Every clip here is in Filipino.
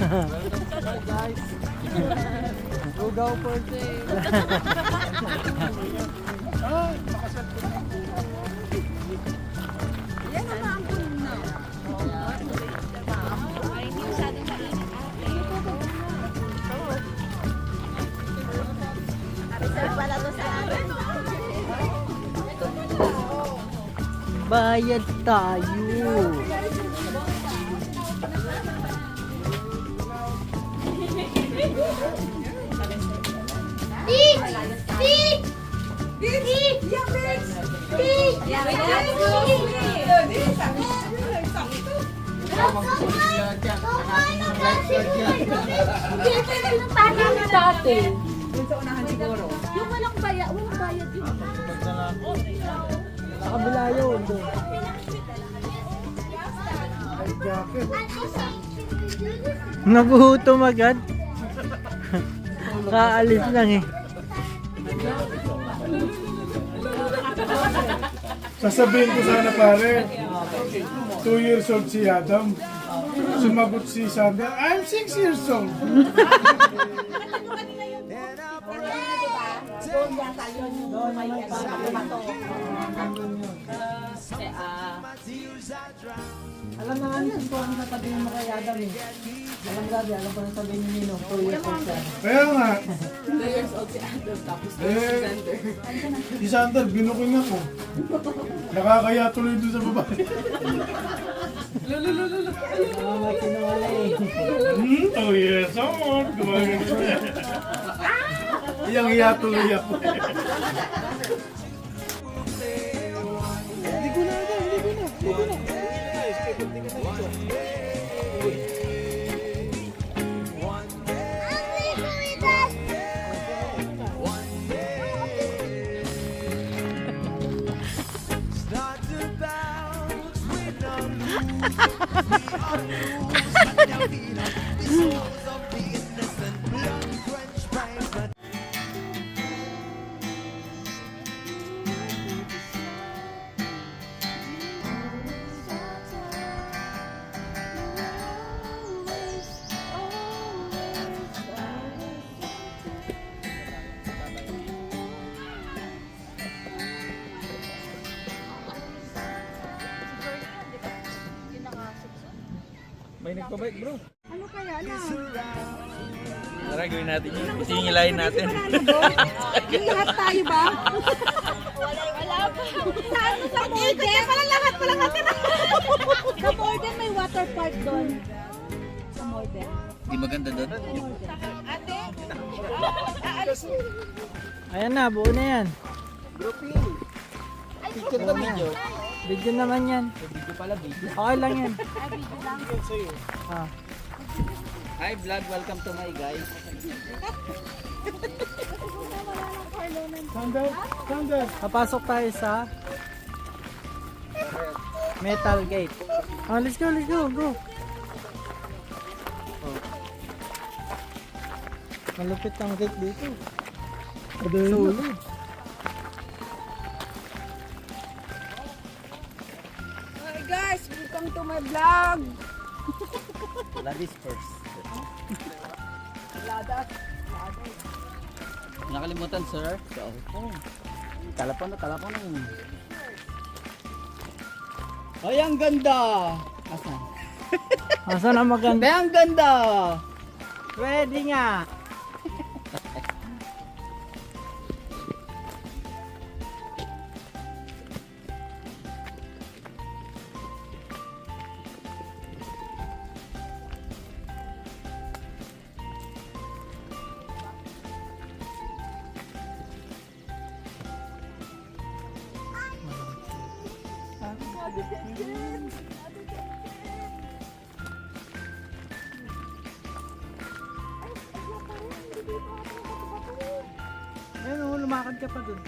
Guys, lugaw for sale. Yan ang maampun na. Ay, hindi masyadong mainit. Reserve pala to sa akin. Bayad tayo. Dati. Yung sa unahan siguro. Yung walang bayad yun. Sa kabila yun. Naguhutom agad. Kaalis lang eh. Sasabihin ko sana pare, 2 years old si Adam. Sumagot si Sandra, I'm 6 years old. Alam na nga yun kung ano sasabihin mo kay Adam eh. Alam gabi, alam ko na sabihin ni Ninong, 2 years old siya. Kaya nga, 2 years old si Adam, tapos si Sandra, binuking ako. Nakakaya tuloy doon sa babae. May sinungaling eh. 2 years old. Gumagano siya. Iyang iya tuloy ako. May nagpabike bro. ano kaya na? Tara gawin natin yun. Isingilayin natin. Lahat tayo ba? Wala pa. Saan sa Morden? Lahat pala natin. Sa Morden may water park doon. Sa Morden. Di maganda doon. Ate? Ayan na, buo na yan. Picture na video. Video naman yan. Video pala video. Okay lang yan. Ah. Hi vlog, welcome to my guys. Sandra, Sandra. Papasok tayo sa Metal Gate. Oh, let's go, go. Oh. Malupit ang gate dito. Solid. Hi guys, welcome to my vlog. Ladies first. Ladas. Nakalimutan sir. So, Kalapon na. Ay, ang ganda! Asan? Asan ang maganda? Ay, ang ganda! Pwede nga. Ayun, oh, lumakad ka pa dun.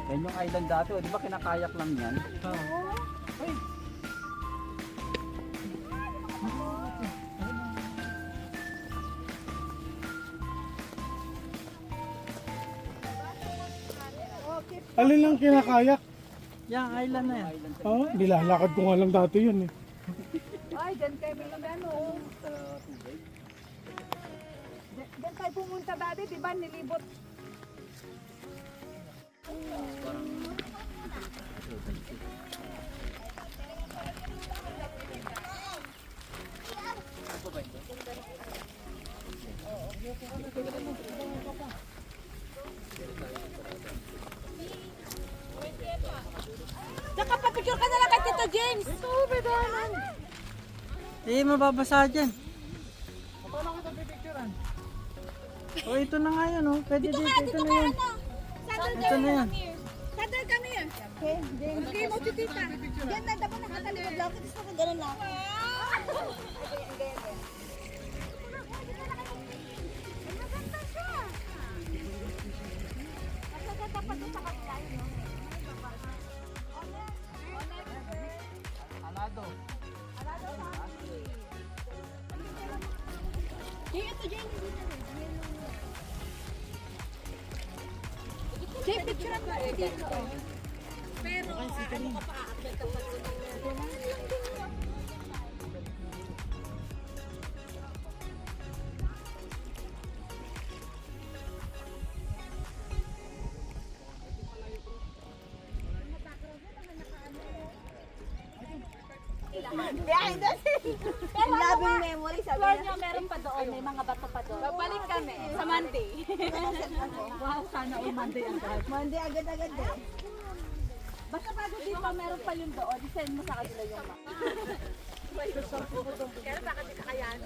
Yan yung island dati, di ba kinakayak lang yan? Oo. Alin lang kinakayak? Yan, island na yan. Oh, nilalakad ko nga lang dati yun eh. Ay, Ay, dyan kayo may ano. Dyan tayo pumunta dati, di ba? Nilibot. Tsaka papicture ka na lang kay Tito James. Ito, bedanan. Eh, mababasa dyan. O, ito na nga yan, oh. Pwede dito, ito na yan. Ito na yan. Father, come here. Okay, James. Okay, mo si Tita. Diyan na, dapat nakatalikod lang. Kasi sa ganun lang. Maganda siya. Maganda pa doon sa kanila yun. Alado. Alado ha? Ito, James. Jay, picture ako dito. Pero ano ka pa aakyat ka pa dito? Behind the scenes. Loving memory sabi niya. Niyo, meron pa doon, may mga bato pa doon. Babalik kami sa Monday. Wow, sana all Monday agad. Monday agad-agad eh. Basta bago dito, meron pa yun doon. I-send mo sa kanila yung map. Kaya bakit hindi kakayan?